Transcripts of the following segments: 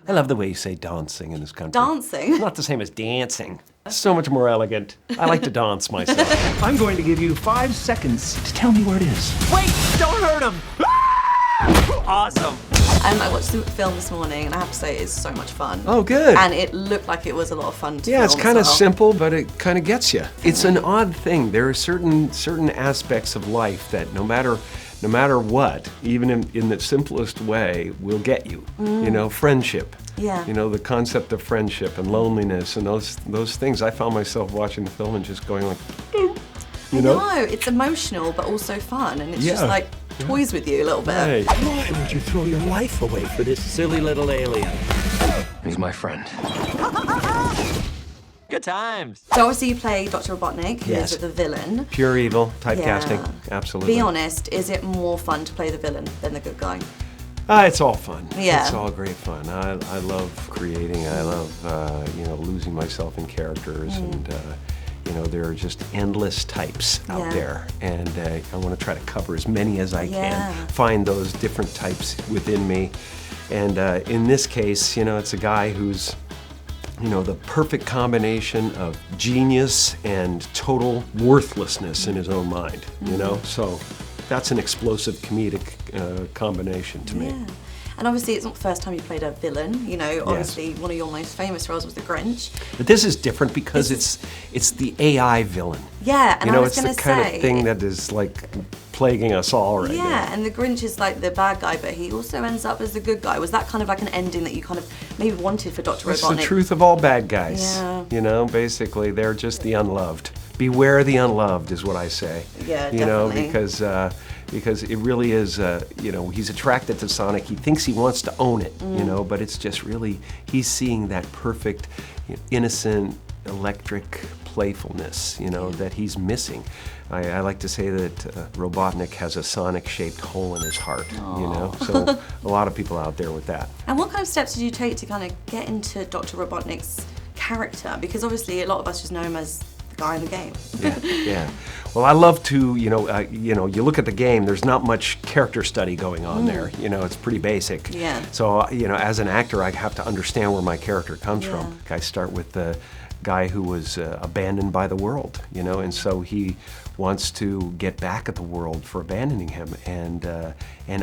I love the way you say dancing in this country. Dancing? It's not the same as dancing. It's so much more elegant. I like to dance myself. I'm going to give you 5 seconds to tell me where it is. Wait, don't hurt him! Awesome. I watched the film this morning, and I have to say it's so much fun. Oh, good. And it looked like it was a lot of fun to film. Yeah, it's kind of as well. simple, but it kind of gets you. It's an odd thing. There are certain aspects of life that no matter what, even in the simplest way, will get you. You know, friendship. Yeah. You know, the concept of friendship and loneliness and those things. I found myself watching the film and just going like, you know? No, it's emotional but also fun, and it's just Yeah. like toys with you a little bit. Hey. Why would you throw your life away for this silly little alien? He's my friend. Good times. So obviously you play Dr. Robotnik, who Yes. is the villain. Pure evil, typecasting, Yeah. absolutely. Be honest, is it more fun to play the villain than the good guy? It's all fun. Yeah. It's all great fun. I love creating. I love, you know, losing myself in characters. And, you know, there are just endless types out Yeah. there. And I want to try to cover as many as I Yeah. can. Find those different types within me. And in this case, you know, it's a guy who's, you know, the perfect combination of genius and total worthlessness in his own mind, you know? So that's an explosive comedic combination to me. Yeah. And obviously it's not the first time you played a villain, you know, obviously one of your most famous roles was the Grinch. But this is different because it's the AI villain. Yeah, and you know, I was it's gonna the kind say, of thing that is like plaguing us all right now. yeah, and the Grinch is like the bad guy, but he also ends up as the good guy. Was that kind of like an ending that you kind of maybe wanted for Dr. It's Robotnik? the truth of all bad guys. Yeah. You know, basically they're just the unloved. Beware the unloved is what I say. Yeah, you know, definitely. because it really is, you know, he's attracted to Sonic. He thinks he wants to own it, you know, but it's just really, he's seeing that perfect, you know, innocent, electric playfulness, you know, that he's missing. I like to say that Robotnik has a Sonic-shaped hole in his heart, you know, so a lot of people out there with that. And what kind of steps did you take to kind of get into Dr. Robotnik's character? Because obviously a lot of us just know him as the guy in the game. Yeah. Well, I love to, you know, you look at the game, there's not much character study going on there. You know, it's pretty basic. Yeah. So, you know, as an actor, I have to understand where my character comes Yeah. from. I start with the guy who was abandoned by the world, you know, and so he wants to get back at the world for abandoning him and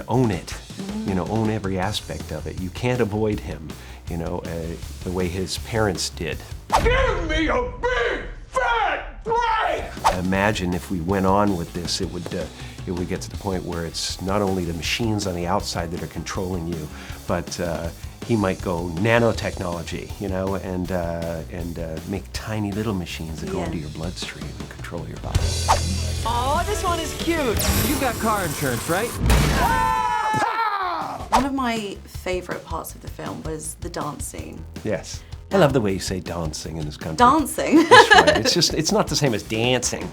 own it, you know, own every aspect of it. You can't avoid him, you know, the way his parents did. Give me a big fat break! Imagine if we went on with this, it would get to the point where it's not only the machines on the outside that are controlling you, but he might go nanotechnology, you know, and make tiny little machines that go Yeah. into your bloodstream and control your body. Oh, this one is cute. You've got car insurance, right? One of my favorite parts of the film was the dance scene. Yes. I love the way you say dancing in this country. Dancing? That's right. It's not the same as dancing.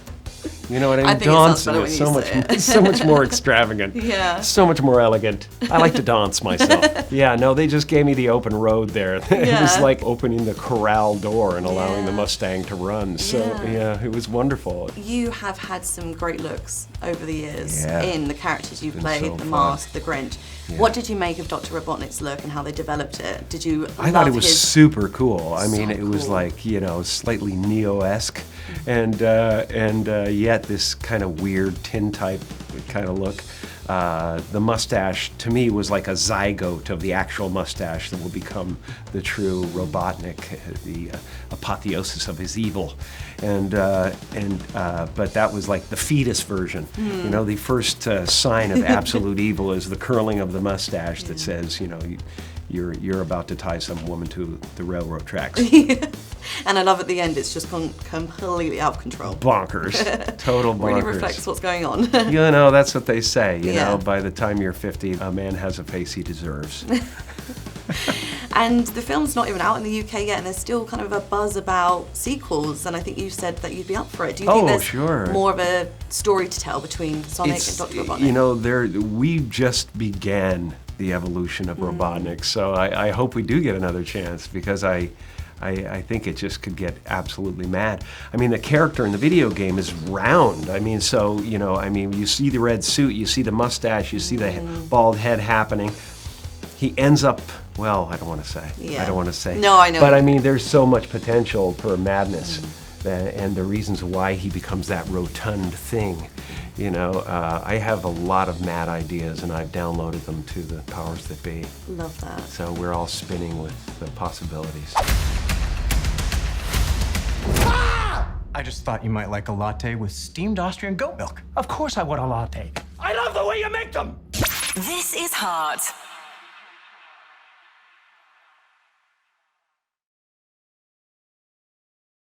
You know what I mean? I think it sounds Dancing better is when so you say it. so much more extravagant. Yeah. So much more elegant. I like to dance myself. Yeah, no, they just gave me the open road there. It was Yeah. like opening the corral door and allowing the Yeah. Mustang to run. So, Yeah. yeah, it was wonderful. You have had some great looks over the years Yeah. in the characters you've Been played, so the fun. Mask, the Grinch. Yeah. What did you make of Dr. Robotnik's look and how they developed it? Did you I thought it love was his... super cool. I mean, So it was cool. like, you know, slightly Neo-esque and yet this kind of weird tin-type kind of look. The mustache, to me, was like a zygote of the actual mustache that will become the true Robotnik, the apotheosis of his evil. But that was like the fetus version. You know, the first sign of absolute evil is the curling of the mustache that says, you know, you're about to tie some woman to the railroad tracks. And I love at the end, it's just gone completely out of control. Bonkers. Total bonkers. Really reflects what's going on. You know, that's what they say, you Yeah. know, by the time you're 50, a man has a face he deserves. And the film's not even out in the UK yet, and there's still kind of a buzz about sequels, and I think you said that you'd be up for it. Do you think Oh, there's sure. more of a story to tell between Sonic and Dr. Robotnik? You know, we just began the evolution of Robotnik, so I hope we do get another chance because I think it just could get absolutely mad. I mean, the character in the video game is round. I mean, so, you know, I mean, you see the red suit, you see the mustache, you see the bald head happening. He ends up well, I don't want to say. Yeah. I don't want to say. No, I know. But I mean, there's so much potential for madness, and the reasons why he becomes that rotund thing. You know, I have a lot of mad ideas, and I've downloaded them to the powers that be. Love that. So we're all spinning with the possibilities. I just thought you might like a latte with steamed Austrian goat milk. Of course I want a latte. I love the way you make them! This is Heart.